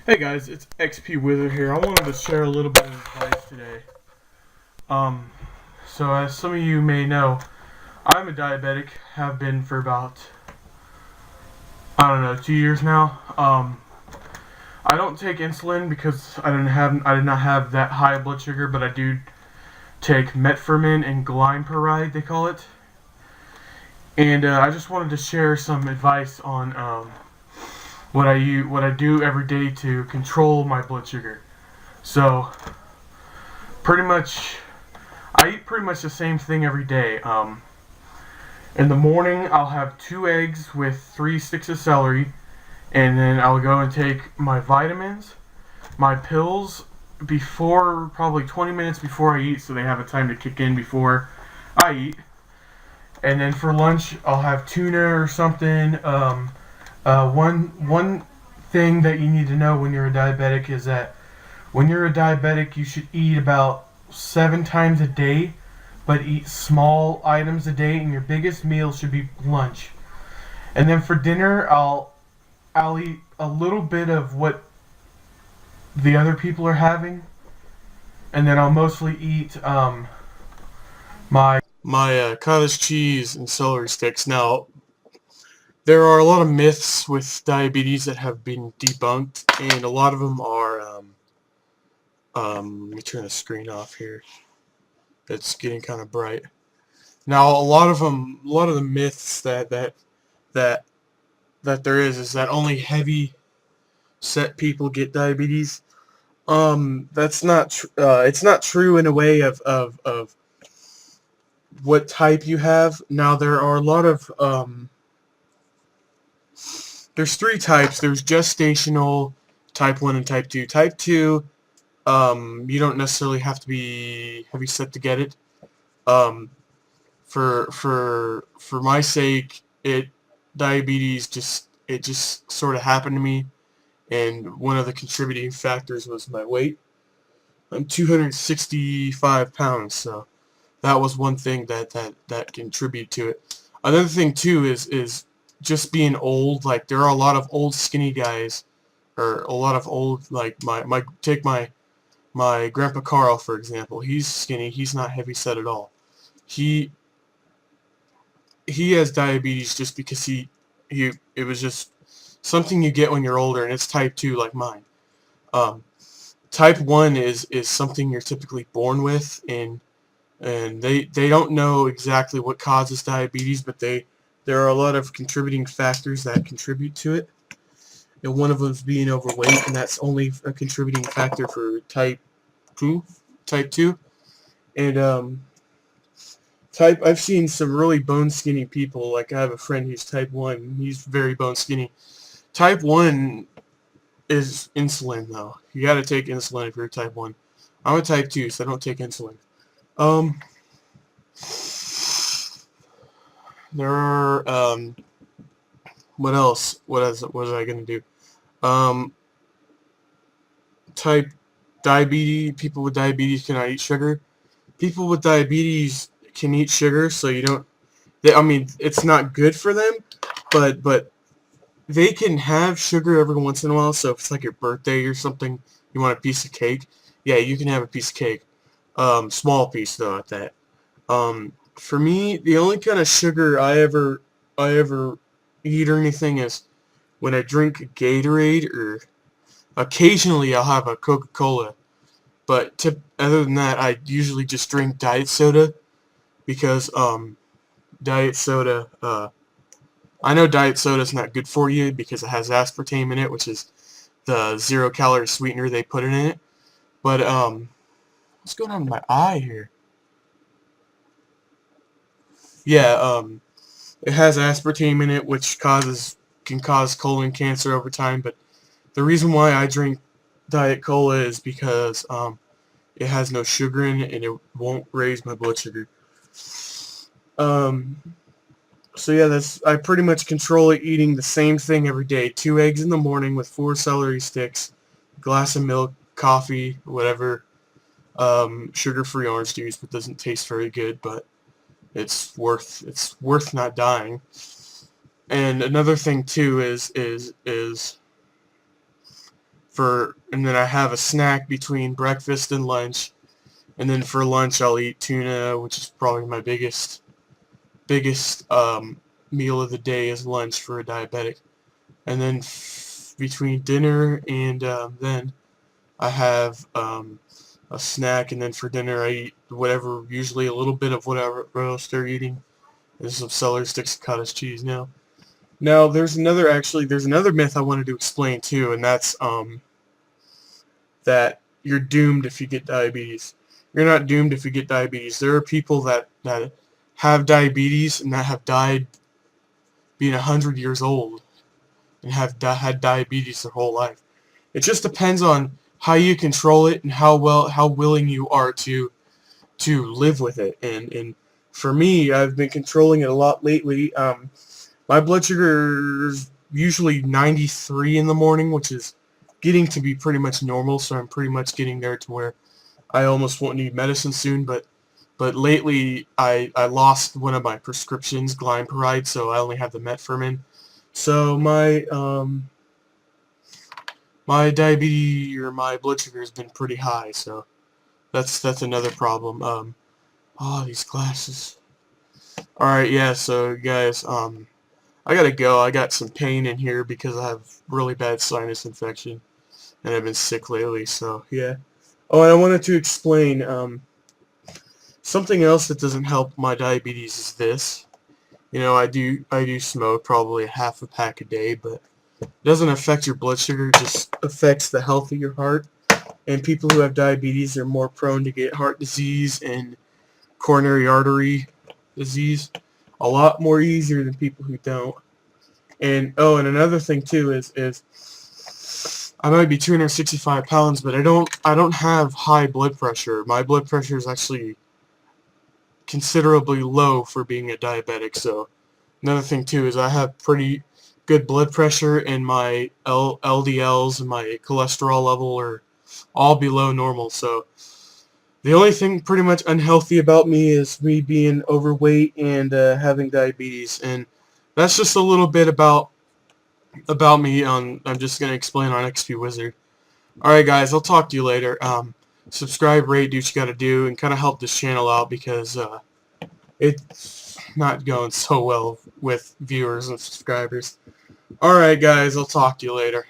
Hey guys, it's XP Wizard here. I wanted to share a little bit of advice today. Um, so as some of you may know, I'm a diabetic. Have been for about 2 years now. I don't take insulin because I did not have that high blood sugar, but I do take metformin and glypyride, they call it. And I just wanted to share some advice on what I do every day to control my blood sugar. So pretty much I eat pretty much the same thing every day. In the morning, I'll have 2 eggs with 3 sticks of celery, and then I'll go and take my vitamins, my pills, before probably 20 minutes before I eat, so they have a time to kick in before I eat. And then for lunch, I'll have tuna or something. One thing that you need to know when you're a diabetic is that when you're a diabetic, you should eat about 7 times a day, but eat small items a day, and your biggest meal should be lunch. And then for dinner, I'll eat a little bit of what the other people are having, and then I'll mostly eat my cottage cheese and celery sticks. Now, there are a lot of myths with diabetes that have been debunked, and a lot of them are. Let me turn the screen off here. It's getting kind of bright. Now, a lot of the myths that that there is that only heavy set people get diabetes. That's not it's not true in a way of what type you have. Now there are a lot of there's 3 types. There's gestational, type 1, and type 2. Type 2, you don't necessarily have to be heavy set to get it. Um, for my sake, diabetes just sort of happened to me, and one of the contributing factors was my weight. I'm 265 pounds, so that was one thing that contributed to it. Another thing too is just being old. Like, there are a lot of old skinny guys, or a lot of old, like, my grandpa Carl, for example. He's skinny. He's not heavy set at all. He he has diabetes just because he it was just something you get when you're older, and it's type 2 like mine. Um, Type 1 is something you're typically born with, and they don't know exactly what causes diabetes, but there are a lot of contributing factors that contribute to it. And one of them is being overweight, and that's only a contributing factor for two, type 2. And I've seen some really bone skinny people. Like, I have a friend who's type 1. He's very bone skinny. Type 1 is insulin, though. You got to take insulin if you're type 1. I'm a type 2, so I don't take insulin. Um, there are, what else? What is I going to do? Um, Type diabetes, people with diabetes cannot eat sugar. People with diabetes can eat sugar, so you don't, I mean, it's not good for them, but they can have sugar every once in a while. So if it's like your birthday or something, you want a piece of cake, yeah, you can have a piece of cake. Small piece though at that. For me, the only kind of sugar I ever eat or anything is when I drink Gatorade, or occasionally I'll have a Coca-Cola. But other than that, I usually just drink diet soda because diet soda. I know diet soda is not good for you because it has aspartame in it, which is the 0-calorie sweetener they put in it. But what's going on with my eye here? Yeah, it has aspartame in it, which can cause colon cancer over time. But the reason why I drink diet cola is because it has no sugar in it, and it won't raise my blood sugar. Um, so yeah, I pretty much control it eating the same thing every day. 2 eggs in the morning with 4 celery sticks, glass of milk, coffee, whatever. Sugar-free orange juice, but doesn't taste very good, but it's worth not dying. And another thing too is and then I have a snack between breakfast and lunch, and then for lunch I'll eat tuna, which is probably my biggest meal of the day is lunch for a diabetic. And then between dinner and then I have a snack, and then for dinner I eat whatever, usually a little bit of whatever else they're eating. There's some celery sticks and cottage cheese now. Now there's another myth I wanted to explain too, and that's that you're doomed if you get diabetes. You're not doomed if you get diabetes. There are people that have diabetes and that have died being 100 years old and have had diabetes their whole life. It just depends on how you control it and how willing you are to live with it. And for me, I've been controlling it a lot lately. My blood sugar is usually 93 in the morning, which is getting to be pretty much normal, so I'm pretty much getting there to where I almost won't need medicine soon. But lately I lost one of my prescriptions, Glympyride, so I only have the metformin. So my diabetes or my blood sugar has been pretty high, so that's another problem. Oh, these glasses. Alright, yeah, so guys, I gotta go. I got some pain in here because I have really bad sinus infection, and I've been sick lately, so yeah. Oh, and I wanted to explain, something else that doesn't help my diabetes is this. You know, I do smoke probably half a pack a day, but it doesn't affect your blood sugar, it just affects the health of your heart. And people who have diabetes are more prone to get heart disease and coronary artery disease a lot more easier than people who don't. And oh, and another thing too is I might be 265 pounds, but I don't have high blood pressure. My blood pressure is actually considerably low for being a diabetic. So another thing too is I have pretty good blood pressure, and my LDLs and my cholesterol level are all below normal. So the only thing pretty much unhealthy about me is me being overweight and having diabetes, and that's just a little bit about me. I'm just gonna explain on XP Wizard. All right, guys, I'll talk to you later. Subscribe, rate, do what you gotta do, and kind of help this channel out because it's not going so well with viewers and subscribers. All right, guys, I'll talk to you later.